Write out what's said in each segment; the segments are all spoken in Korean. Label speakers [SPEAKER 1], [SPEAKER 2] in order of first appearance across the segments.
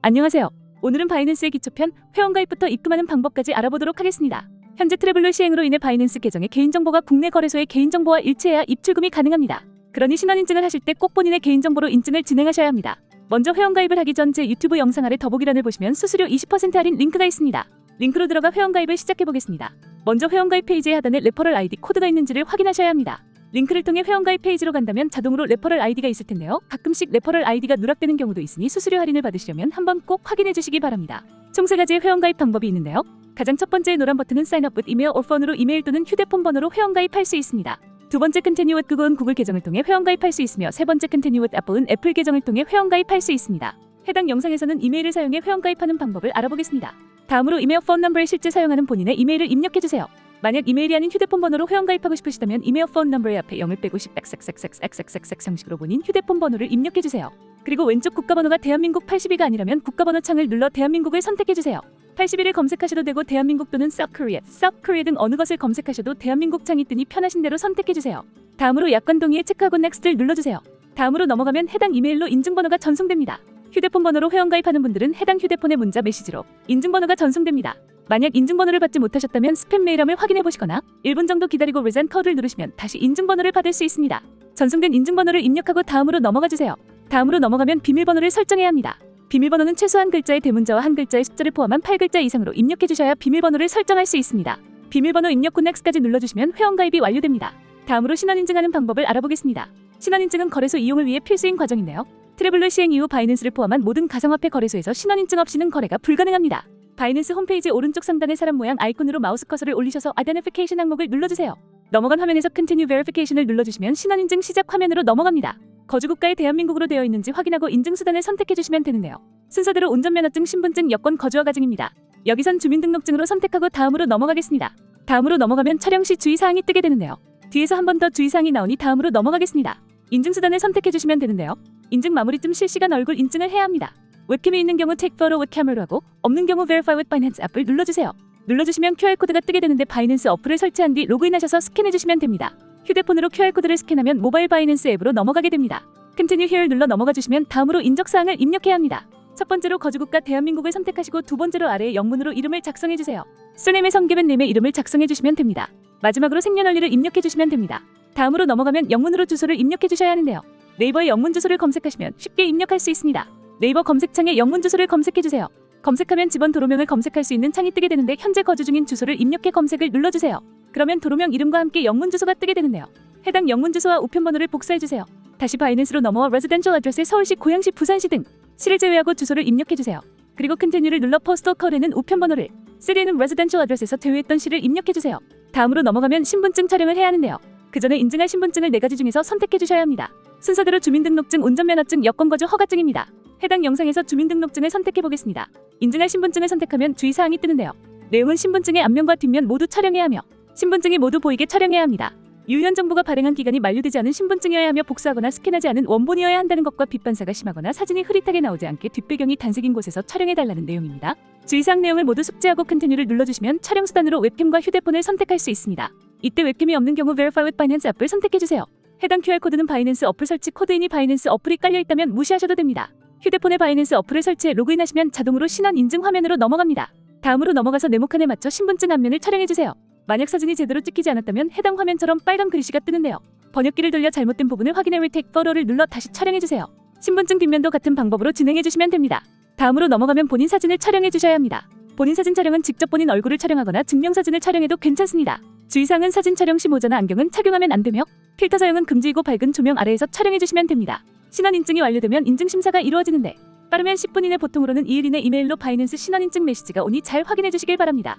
[SPEAKER 1] 안녕하세요. 오늘은 바이낸스의 기초편, 회원가입부터 입금하는 방법까지 알아보도록 하겠습니다. 현재 트래블러 시행으로 인해 바이낸스 계정의 개인정보가 국내 거래소의 개인정보와 일치해야 입출금이 가능합니다. 그러니 신원인증을 하실 때 꼭 본인의 개인정보로 인증을 진행하셔야 합니다. 먼저 회원가입을 하기 전 제 유튜브 영상 아래 더보기란을 보시면 수수료 20% 할인 링크가 있습니다. 링크로 들어가 회원가입을 시작해보겠습니다. 먼저 회원가입 페이지의 하단에 레퍼럴 아이디 코드가 있는지를 확인하셔야 합니다. 링크를 통해 회원가입 페이지로 간다면 자동으로 레퍼럴 아이디가 있을 텐데요. 가끔씩 레퍼럴 아이디가 누락되는 경우도 있으니 수수료 할인을 받으시려면 한번 꼭 확인해 주시기 바랍니다. 총 3가지의 회원가입 방법이 있는데요. 가장 첫 번째 노란 버튼은 Sign up with email or phone으로 이메일 또는 휴대폰 번호로 회원가입할 수 있습니다. 두 번째 Continue with Google은 구글 계정을 통해 회원가입할 수 있으며 세 번째 Continue with Apple은 애플 계정을 통해 회원가입할 수 있습니다. 해당 영상에서는 이메일을 사용해 회원가입하는 방법을 알아보겠습니다. 다음으로 이메일 폰 넘버에 실제 사용하는 본인의 이메일을 입력해주세요. 만약 이메일이 아닌 휴대폰 번호로 회원가입하고 싶으시다면 이메일 폰 넘버의 앞에 0을 빼고 10xxxxxx 형식으로 본인 휴대폰 번호를 입력해주세요. 그리고 왼쪽 국가번호가 대한민국 82가 아니라면 국가번호 창을 눌러 대한민국을 선택해주세요. 81을 검색하셔도 되고 대한민국 또는 South Korea 등 어느 것을 검색하셔도 대한민국 창이 뜨니 편하신 대로 선택해주세요. 다음으로 약관 동의에 체크하고 Next를 눌러주세요. 다음으로 넘어가면 해당 이메일로 인증번호가 전송됩니다. 휴대폰 번호로 회원가입하는 분들은 해당 휴대폰의 문자 메시지로 인증번호가 전송됩니다. 만약 인증번호를 받지 못하셨다면 스팸 메일함을 확인해보시거나 1분 정도 기다리고 Resend Code를 누르시면 다시 인증번호를 받을 수 있습니다. 전송된 인증번호를 입력하고 다음으로 넘어가주세요. 다음으로 넘어가면 비밀번호를 설정해야 합니다. 비밀번호는 최소한 글자의 대문자와 한 글자의 숫자를 포함한 8글자 이상으로 입력해주셔야 비밀번호를 설정할 수 있습니다. 비밀번호 입력 후 Next까지 눌러주시면 회원가입이 완료됩니다. 다음으로 신원인증하는 방법을 알아보겠습니다. 신원인증은 거래소 이용을 위해 필수인 과정인데요. 트래블러 시행 이후 바이낸스를 포함한 모든 가상화폐 거래소에서 신원인증 없이는 거래가 불가능합니다. 바이낸스 홈페이지 오른쪽 상단의 사람 모양 아이콘으로 마우스 커서를 올리셔서 Identification 항목을 눌러주세요. 넘어간 화면에서 Continue Verification을 눌러주시면 신원인증 시작 화면으로 넘어갑니다. 거주국가에 대한민국으로 되어 있는지 확인하고 인증수단을 선택해주시면 되는데요. 순서대로 운전면허증, 신분증, 여권, 거주와 가증입니다. 여기선 주민등록증으로 선택하고 다음으로 넘어가겠습니다. 다음으로 넘어가면 촬영 시 주의사항이 뜨게 되는데요. 뒤에서 한 번 더 주의사항이 나오니 다음으로 넘어가겠습니다. 인증수단을 선택해주시면 되는데요. 인증 마무리쯤 실시간 얼굴 인증을 해야 합니다. 웹캠이 있는 경우 Take Photo with Camera로 하고 없는 경우 Verify with Binance 앱을 눌러주세요. 눌러주시면 QR코드가 뜨게 되는데 바이낸스 어플을 설치한 뒤 로그인하셔서 스캔해주시면 됩니다. 휴대폰으로 QR코드를 스캔하면 모바일 바이낸스 앱으로 넘어가게 됩니다. Continue Here를 눌러 넘어가주시면 다음으로 인적사항을 입력해야 합니다. 첫 번째로 거주국가 대한민국을 선택하시고 두 번째로 아래의 영문으로 이름을 작성해주세요. surname의 성기벤님의 이름을 작성해주시면 됩니다. 마지막으로 생년월일을 입력해주시면 됩니다. 다음으로 넘어가면 영문으로 주소를 입력해주셔야 하는데요. 네이버에 영문 주소를 검색하시면 쉽게 입력할 수 있습니다. 네이버 검색창에 영문 주소를 검색해주세요. 검색하면 집원 도로명을 검색할 수 있는 창이 뜨게 되는데 현재 거주 중인 주소를 입력해 검색을 눌러주세요. 그러면 도로명 이름과 함께 영문 주소가 뜨게 되는데요. 해당 영문 주소와 우편번호를 복사해주세요. 다시 바이낸스로 넘어와 Residential Address에 서울시, 고양시, 부산시 등 시를 제외하고 주소를 입력해주세요. 그리고 Continue를 눌러 Postal Code에는 우편번호를, City에는 Residential Address에서 제외했던 시를 입력해주세요. 다음으로 넘어가면 신분증 촬영을 해야 하는데요. 그 전에 인증할 신분증을 4가지 중에서 선택해주셔야 합니다. 순서대로 주민등록증, 운전면허증, 여권거주 허가증입니다. 해당 영상에서 주민등록증을 선택해보겠습니다. 인증할 신분증을 선택하면 주의사항이 뜨는데요. 내용은 신분증의 앞면과 뒷면 모두 촬영해야 하며 신분증이 모두 보이게 촬영해야 합니다. 유효한 정보가 발행한 기간이 만료되지 않은 신분증이어야 하며 복사하거나 스캔하지 않은 원본이어야 한다는 것과 빛반사가 심하거나 사진이 흐릿하게 나오지 않게 뒷배경이 단색인 곳에서 촬영해달라는 내용입니다. 주의사항 내용을 모두 숙지하고 Continue를 눌러주시면 촬영 수단으로 웹캠과 휴대폰을 선택할 수 있습니다. 이때 웹캠이 없는 경우 Verify with Binance 앱을 선택해주세요. 해당 QR코드는 바이낸스 어플 설치 코드이니 바이낸스 어플이 깔려있다면 무시하셔도 됩니다. 휴대폰에 바이낸스 어플을 설치해 로그인하시면 자동으로 신원 인증 화면으로 넘어갑니다. 다음으로 넘어가서 네모칸에 맞춰 신분증 앞면을 촬영해주세요. 만약 사진이 제대로 찍히지 않았다면 해당 화면처럼 빨간 글씨가 뜨는데요. 번역기를 돌려 잘못된 부분을 확인해 Retake Photo를 눌러 다시 촬영해주세요. 신분증 뒷면도 같은 방법으로 진행해주시면 됩니다. 다음으로 넘어가면 본인 사진을 촬영해주셔야 합니다. 본인 사진 촬영은 직접 본인 얼굴을 촬영하거나 증명사진을 촬영해도 괜찮습니다. 주의사항은 사진 촬영 시 모자나 안경은 착용하면 안 되며 필터 사용은 금지이고 밝은 조명 아래에서 촬영해주시면 됩니다. 신원인증이 완료되면 인증심사가 이루어지는데 빠르면 10분 이내, 보통으로는 2일 이내 이메일로 바이낸스 신원인증 메시지가 오니 잘 확인해주시길 바랍니다.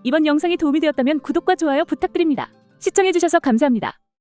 [SPEAKER 1] 이번 영상이 도움이 되었다면 구독과 좋아요 부탁드립니다. 시청해주셔서 감사합니다.